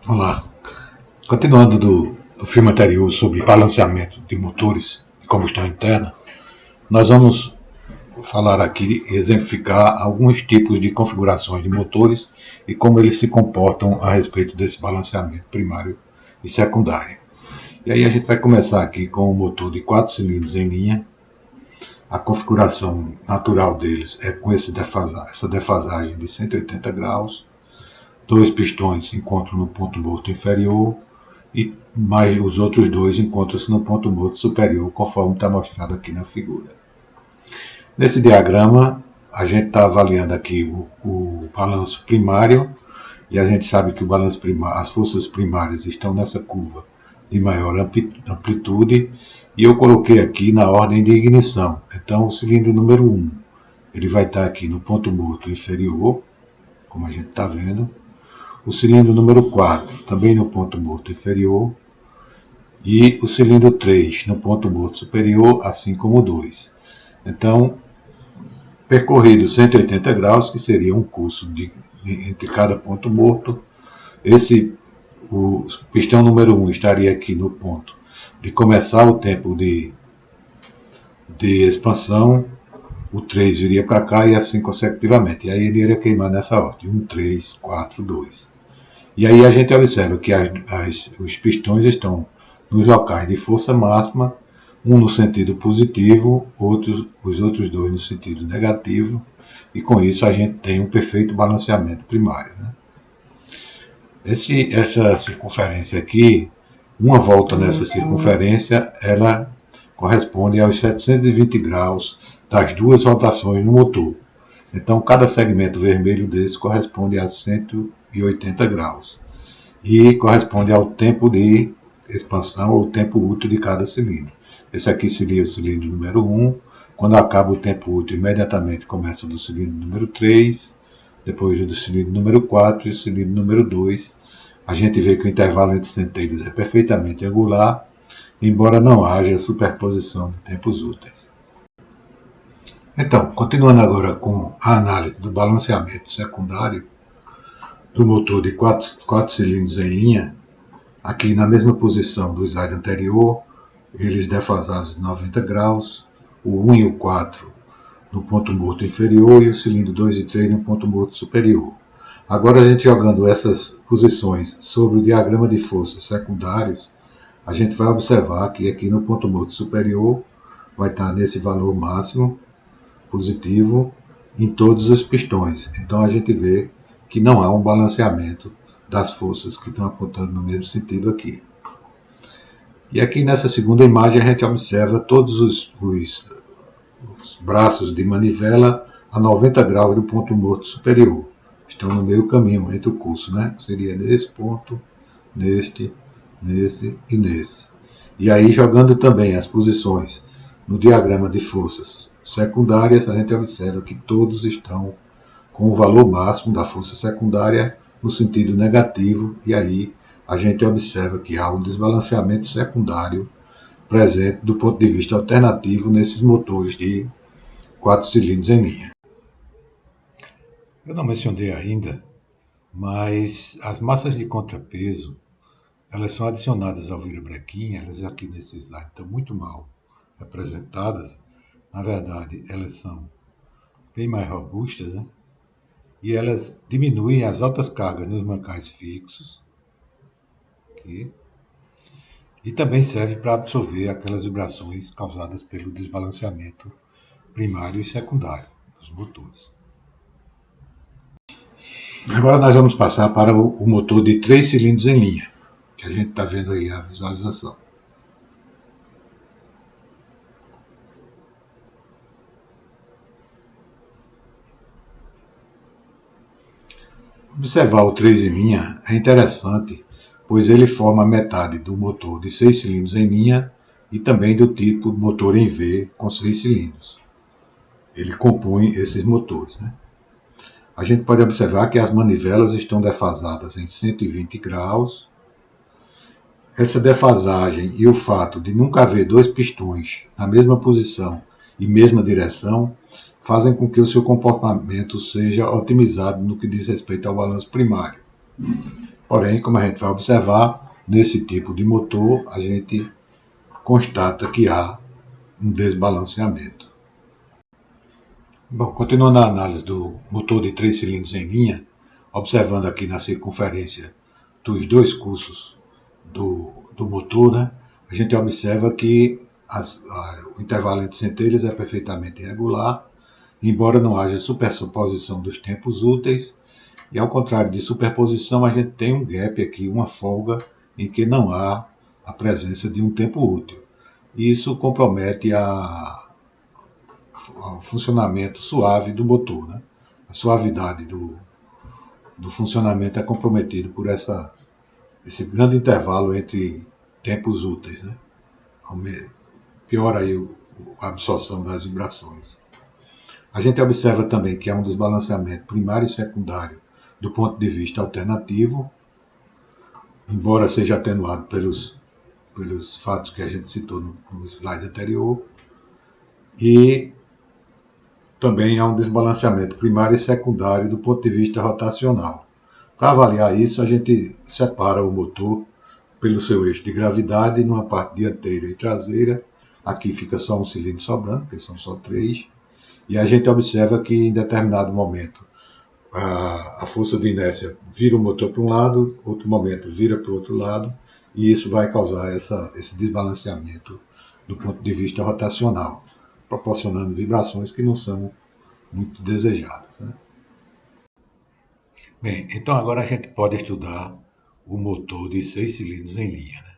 Olá, continuando do filme anterior sobre balanceamento de motores de combustão interna, nós vamos falar aqui e exemplificar alguns tipos de configurações de motores e como eles se comportam a respeito desse balanceamento primário e secundário. E aí a gente vai começar aqui com o motor de 4 cilindros em linha. A configuração natural deles é com essa defasagem de 180 graus. Dois pistões se encontram no ponto morto inferior e mais os outros dois encontram-se no ponto morto superior, conforme está mostrado aqui na figura. Nesse diagrama, a gente está avaliando aqui o balanço primário, e a gente sabe que o balanço primário, as forças primárias estão nessa curva de maior amplitude, e eu coloquei aqui na ordem de ignição. Então, o cilindro número 1, ele vai estar aqui no ponto morto inferior, como a gente está vendo. O cilindro número 4, também no ponto morto inferior, e o cilindro 3 no ponto morto superior, assim como o 2. Então, percorrido 180 graus, que seria um curso entre cada ponto morto, o pistão número 1 estaria aqui no ponto de começar o tempo de expansão, o 3 viria para cá e assim consecutivamente. E aí ele iria queimar nessa ordem, 1, 3, 4, 2. E aí a gente observa que os pistões estão nos locais de força máxima, um no sentido positivo, os outros dois no sentido negativo, e com isso a gente tem um perfeito balanceamento primário, né? Essa circunferência aqui, uma volta nessa circunferência, ela corresponde aos 720 graus das duas rotações no motor. Então, cada segmento vermelho desse corresponde a 180 graus e corresponde ao tempo de expansão ou tempo útil de cada cilindro. Esse aqui seria o cilindro número 1. Quando acaba o tempo útil, imediatamente começa do cilindro número 3, depois do cilindro número 4 e o cilindro número 2. A gente vê que o intervalo entre centelhas é perfeitamente angular, embora não haja superposição de tempos úteis. Então, continuando agora com a análise do balanceamento secundário do motor de 4 cilindros em linha, aqui na mesma posição do slide anterior, eles defasados de 90 graus, o 1 e o 4 no ponto morto inferior e o cilindro 2 e 3 no ponto morto superior. Agora a gente jogando essas posições sobre o diagrama de forças secundários, a gente vai observar que aqui no ponto morto superior vai estar nesse valor máximo positivo em todos os pistões. Então a gente vê que não há um balanceamento das forças que estão apontando no mesmo sentido aqui. E aqui nessa segunda imagem a gente observa todos os braços de manivela a 90 graus do ponto morto superior. Estão no meio caminho entre o curso, né? Que seria nesse ponto, nesse e nesse. E aí jogando também as posições no diagrama de forças secundárias, a gente observa que todos estão com o valor máximo da força secundária no sentido negativo, e aí a gente observa que há um desbalanceamento secundário presente do ponto de vista alternativo nesses motores de 4 cilindros em linha. Eu não mencionei ainda, mas as massas de contrapeso, elas são adicionadas ao virabrequim, elas aqui nesse slide estão muito mal representadas. Na verdade, elas são bem mais robustas, né? E elas diminuem as altas cargas nos mancais fixos, aqui, e também serve para absorver aquelas vibrações causadas pelo desbalanceamento primário e secundário dos motores. Agora nós vamos passar para o motor de 3 cilindros em linha, que a gente está vendo aí a visualização. Observar o 3 em linha é interessante, pois ele forma metade do motor de 6 cilindros em linha e também do tipo motor em V com 6 cilindros. Ele compõe esses motores, né? A gente pode observar que as manivelas estão defasadas em 120 graus. Essa defasagem e o fato de nunca haver dois pistões na mesma posição e mesma direção fazem com que o seu comportamento seja otimizado no que diz respeito ao balanço primário. Porém, como a gente vai observar, nesse tipo de motor a gente constata que há um desbalanceamento. Bom, continuando a análise do motor de 3 cilindros em linha, observando aqui na circunferência dos dois cursos do motor, né, a gente observa que o intervalo entre centelhas é perfeitamente irregular, embora não haja superposição dos tempos úteis, e ao contrário de superposição, a gente tem um gap aqui, uma folga, em que não há a presença de um tempo útil. Isso compromete ao funcionamento suave do motor. Né? A suavidade do funcionamento é comprometido por esse grande intervalo entre tempos úteis. Né? Piora aí a absorção das vibrações. A gente observa também que há um desbalanceamento primário e secundário do ponto de vista alternativo, embora seja atenuado pelos fatos que a gente citou no slide anterior, e também há um desbalanceamento primário e secundário do ponto de vista rotacional. Para avaliar isso, a gente separa o motor pelo seu eixo de gravidade numa parte dianteira e traseira. Aqui fica só um cilindro sobrando, porque são só 3. E a gente observa que em determinado momento a força de inércia vira o motor para um lado, outro momento vira para o outro lado, e isso vai causar esse desbalanceamento do ponto de vista rotacional, proporcionando vibrações que não são muito desejadas. Né? Bem, então agora a gente pode estudar o motor de 6 cilindros em linha. Né?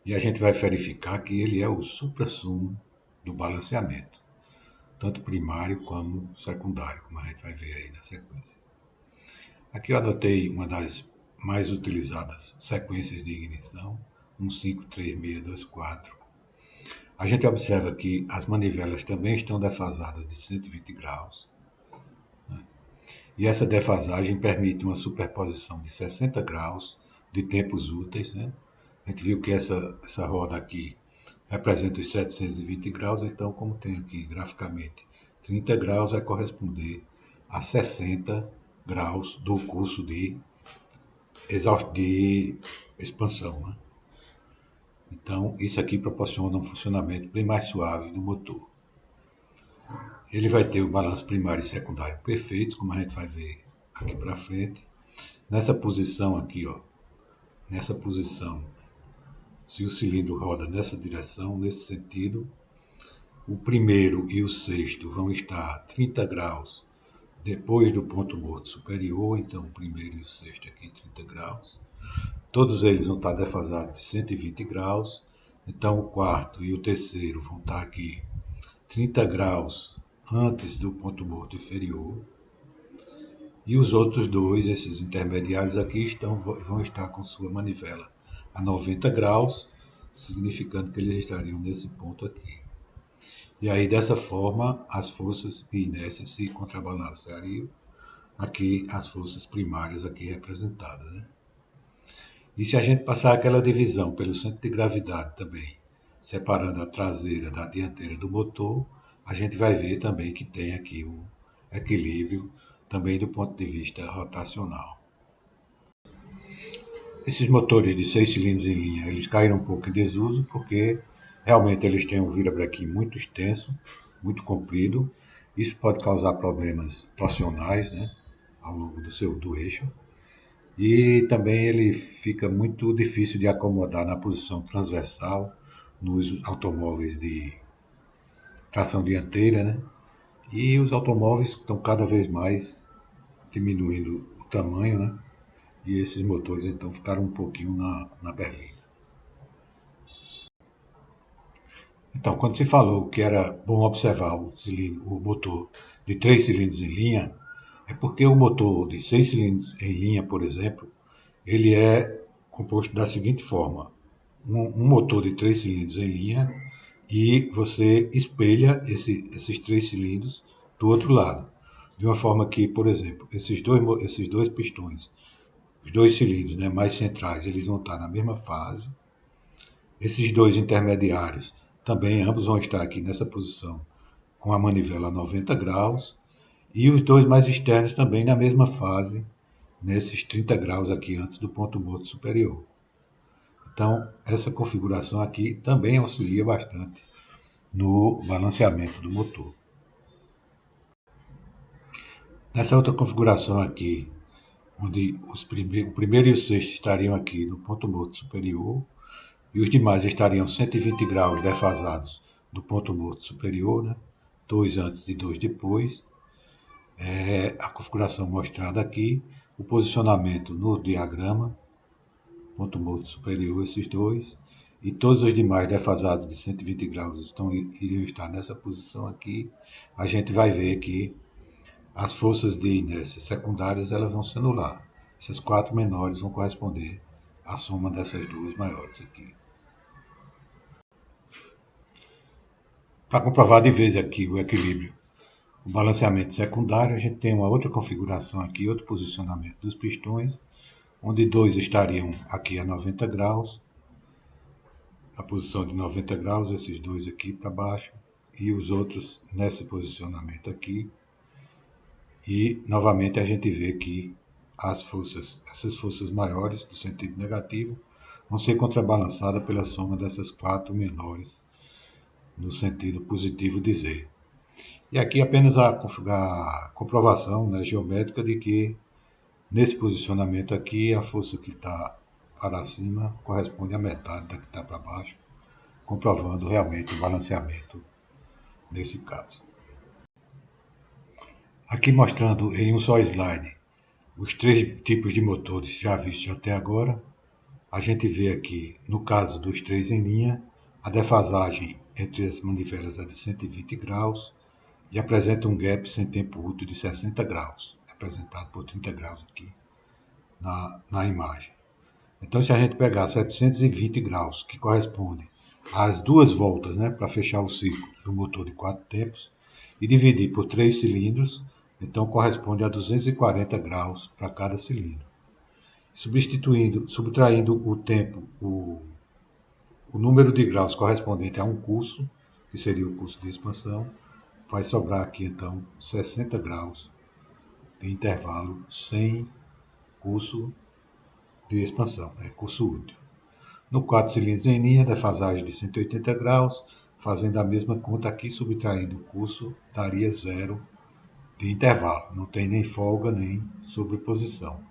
E a gente vai verificar que ele é o suprassumo do balanceamento, tanto primário como secundário, como a gente vai ver aí na sequência. Aqui eu anotei uma das mais utilizadas sequências de ignição, 153624. A gente observa que as manivelas também estão defasadas de 120 graus. Né? E essa defasagem permite uma superposição de 60 graus de tempos úteis. Né? A gente viu que essa roda aqui representa os 720 graus, então, como tem aqui graficamente 30 graus, vai corresponder a 60 graus do curso de expansão. Né? Então, isso aqui proporciona um funcionamento bem mais suave do motor. Ele vai ter o balanço primário e secundário perfeitos, como a gente vai ver aqui para frente. Nessa posição aqui, ó, nessa posição, se o cilindro roda nessa direção, nesse sentido, o primeiro e o sexto vão estar a 30 graus depois do ponto morto superior, então o primeiro e o sexto aqui 30 graus. Todos eles vão estar defasados de 120 graus, então o quarto e o terceiro vão estar aqui 30 graus antes do ponto morto inferior, e os outros dois, esses intermediários aqui, vão estar com sua manivela a 90 graus, significando que eles estariam nesse ponto aqui. E aí, dessa forma, as forças de inércia se contrabalanceariam. Aqui, as forças primárias aqui representadas. Né? E se a gente passar aquela divisão pelo centro de gravidade também, separando a traseira da dianteira do motor, a gente vai ver também que tem aqui um equilíbrio também do ponto de vista rotacional. Esses motores de 6 cilindros em linha, eles caíram um pouco em desuso porque realmente eles têm um virabrequim muito extenso, muito comprido. Isso pode causar problemas torsionais, né, ao longo do eixo. E também ele fica muito difícil de acomodar na posição transversal nos automóveis de tração dianteira, né? E os automóveis estão cada vez mais diminuindo o tamanho, né? E esses motores então ficaram um pouquinho na berlinda. Então, quando se falou que era bom observar o motor de 3 cilindros em linha, é porque o motor de 6 cilindros em linha, por exemplo, ele é composto da seguinte forma: um motor de 3 cilindros em linha, e você espelha esses 3 cilindros do outro lado. De uma forma que, por exemplo, esses dois pistões, os dois cilindros, né, mais centrais, eles vão estar na mesma fase. Esses dois intermediários também, ambos vão estar aqui nessa posição com a manivela a 90 graus. E os dois mais externos também na mesma fase, nesses 30 graus aqui antes do ponto morto superior. Então, essa configuração aqui também auxilia bastante no balanceamento do motor. Nessa outra configuração aqui, onde o primeiro e o sexto estariam aqui no ponto morto superior, e os demais estariam 120 graus defasados do ponto morto superior, né? 2 antes e 2 depois. A configuração mostrada aqui, o posicionamento no diagrama, ponto morto superior, esses dois, e todos os demais defasados de 120 graus iriam estar nessa posição aqui. A gente vai ver que as forças de inércia secundárias elas vão se anular. Essas 4 menores vão corresponder à soma dessas 2 maiores aqui. Para comprovar de vez aqui o equilíbrio, o balanceamento secundário, a gente tem uma outra configuração aqui, outro posicionamento dos pistões, onde 2 estariam aqui a 90 graus, a posição de 90 graus, esses 2 aqui para baixo, e os outros nesse posicionamento aqui. E, novamente, a gente vê que essas forças maiores, do sentido negativo, vão ser contrabalançadas pela soma dessas 4 menores, no sentido positivo de Z. E aqui apenas a comprovação, né, geométrica de que, nesse posicionamento aqui, a força que está para cima corresponde à metade da que está para baixo, comprovando realmente o balanceamento nesse caso. Aqui mostrando em um só slide os 3 tipos de motores já vistos até agora. A gente vê aqui, no caso dos 3 em linha, a defasagem entre as manivelas é de 120 graus e apresenta um gap sem tempo útil de 60 graus, representado por 30 graus aqui na imagem. Então, se a gente pegar 720 graus, que corresponde às 2 voltas, né, para fechar o ciclo do motor de 4 tempos, e dividir por 3 cilindros, então corresponde a 240 graus para cada cilindro. Subtraindo o tempo, o número de graus correspondente a um curso, que seria o curso de expansão, vai sobrar aqui então 60 graus de intervalo sem curso de expansão, curso útil. No 4 cilindros em linha, defasagem de 180 graus, fazendo a mesma conta aqui, subtraindo o curso, daria 0 de intervalo, não tem nem folga nem sobreposição.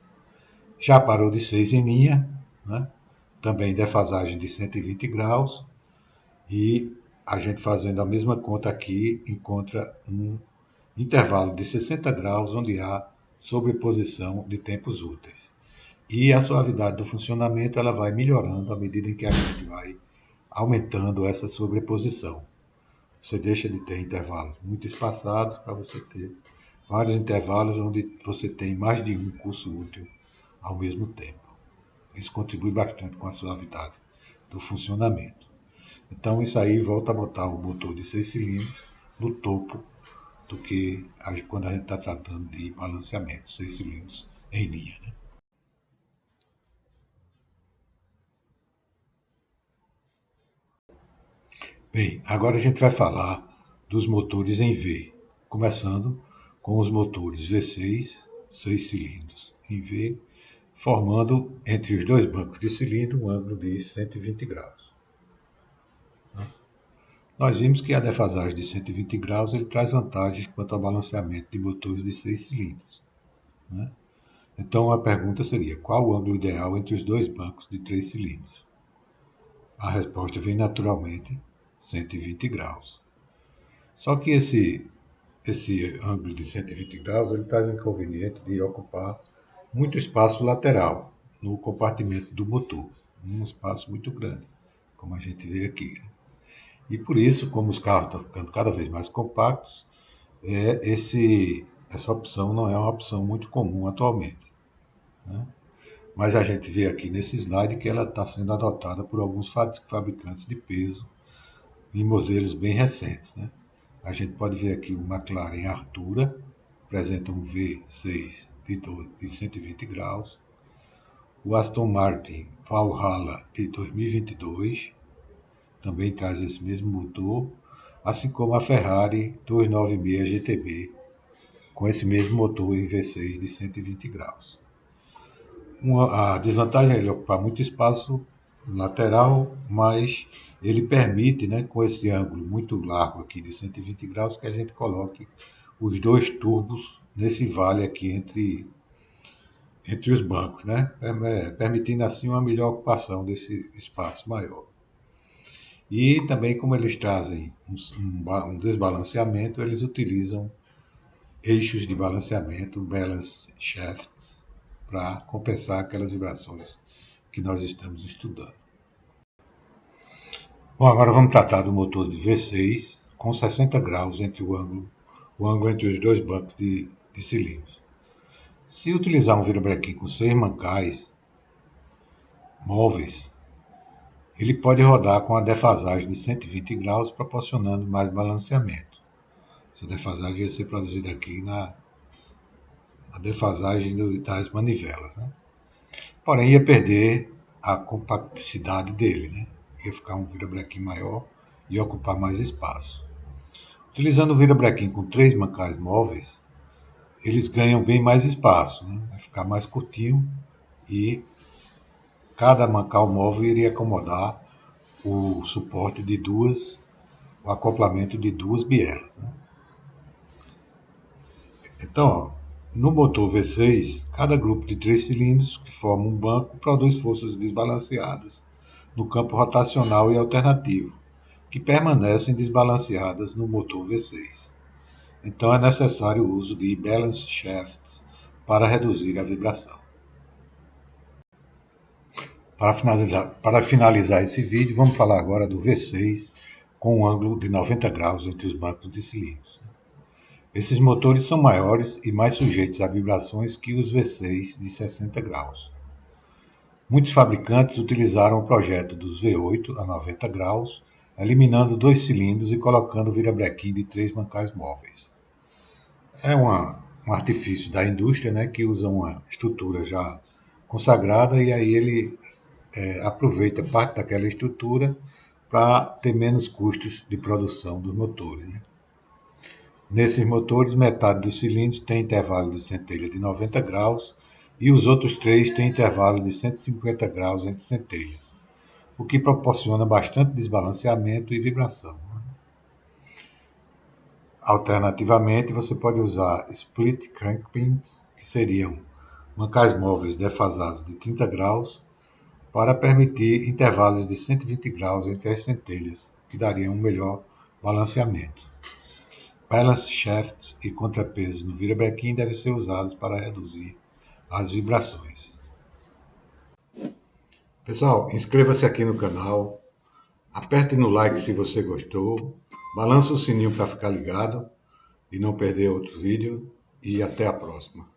Já para o de 6 em linha, né, também defasagem de 120 graus, e a gente fazendo a mesma conta aqui, encontra um intervalo de 60 graus, onde há sobreposição de tempos úteis. E a suavidade do funcionamento ela vai melhorando à medida em que a gente vai aumentando essa sobreposição. Você deixa de ter intervalos muito espaçados para você ter vários intervalos onde você tem mais de um curso útil ao mesmo tempo. Isso contribui bastante com a suavidade do funcionamento. Então isso aí volta a botar o motor de 6 cilindros no topo do que quando a gente está tratando de balanceamento, 6 cilindros em linha, né? Bem, agora a gente vai falar dos motores em V, começando com os motores V6, 6 cilindros em V, formando entre os 2 bancos de cilindro um ângulo de 120 graus. Nós vimos que a defasagem de 120 graus ele traz vantagens quanto ao balanceamento de motores de 6 cilindros, né? Então a pergunta seria, qual o ângulo ideal entre os 2 bancos de 3 cilindros? A resposta vem naturalmente 120 graus. Só que esse ângulo de 120 graus ele traz o inconveniente de ocupar muito espaço lateral no compartimento do motor, um espaço muito grande, como a gente vê aqui. E por isso, como os carros estão ficando cada vez mais compactos, essa opção não é uma opção muito comum atualmente, né? Mas a gente vê aqui nesse slide que ela está sendo adotada por alguns fabricantes de peso em modelos bem recentes, né? A gente pode ver aqui o McLaren Artura, apresenta um V6 de 120 graus. O Aston Martin Valhalla de 2022 também traz esse mesmo motor, assim como a Ferrari 296 GTB, com esse mesmo motor em V6 de 120 graus. A desvantagem é ele ocupar muito espaço lateral, mas ele permite, né, com esse ângulo muito largo aqui de 120 graus, que a gente coloque os dois turbos nesse vale aqui entre os bancos, né, permitindo assim uma melhor ocupação desse espaço maior. E também, como eles trazem um desbalanceamento, eles utilizam eixos de balanceamento, balance shafts, para compensar aquelas vibrações que nós estamos estudando. Bom, agora vamos tratar do motor de V6 com 60 graus entre o ângulo entre os dois bancos de cilindros. Se utilizar um virabrequim com 6 mancais móveis, ele pode rodar com a defasagem de 120 graus, proporcionando mais balanceamento. Essa defasagem vai ser produzida aqui na defasagem das manivelas, né? Porém, ia perder a compacticidade dele, né? Ia ficar um virabrequim maior e ocupar mais espaço. Utilizando o virabrequim com 3 mancais móveis, eles ganham bem mais espaço, né? Vai ficar mais curtinho e cada mancal móvel iria acomodar o suporte de o acoplamento de duas bielas, né? Então, ó, no motor V6, cada grupo de 3 cilindros que formam um banco produz forças desbalanceadas no campo rotacional e alternativo, que permanecem desbalanceadas no motor V6. Então é necessário o uso de balance shafts para reduzir a vibração. Para finalizar esse vídeo, vamos falar agora do V6 com um ângulo de 90 graus entre os bancos de cilindros. Esses motores são maiores e mais sujeitos a vibrações que os V6 de 60 graus. Muitos fabricantes utilizaram o projeto dos V8 a 90 graus, eliminando 2 cilindros e colocando virabrequim de 3 mancais móveis. É um artifício da indústria, né, que usa uma estrutura já consagrada e aí ele aproveita parte daquela estrutura para ter menos custos de produção dos motores, né? Nesses motores, metade dos cilindros tem intervalo de centelha de 90 graus e os outros 3 têm intervalo de 150 graus entre centelhas, o que proporciona bastante desbalanceamento e vibração. Alternativamente, você pode usar split crankpins, que seriam mancais móveis defasados de 30 graus, para permitir intervalos de 120 graus entre as centelhas, que dariam um melhor balanceamento. Balance shafts e contrapesos no virabrequim devem ser usados para reduzir as vibrações. Pessoal, inscreva-se aqui no canal, aperte no like se você gostou, balance o sininho para ficar ligado e não perder outros vídeos e até a próxima.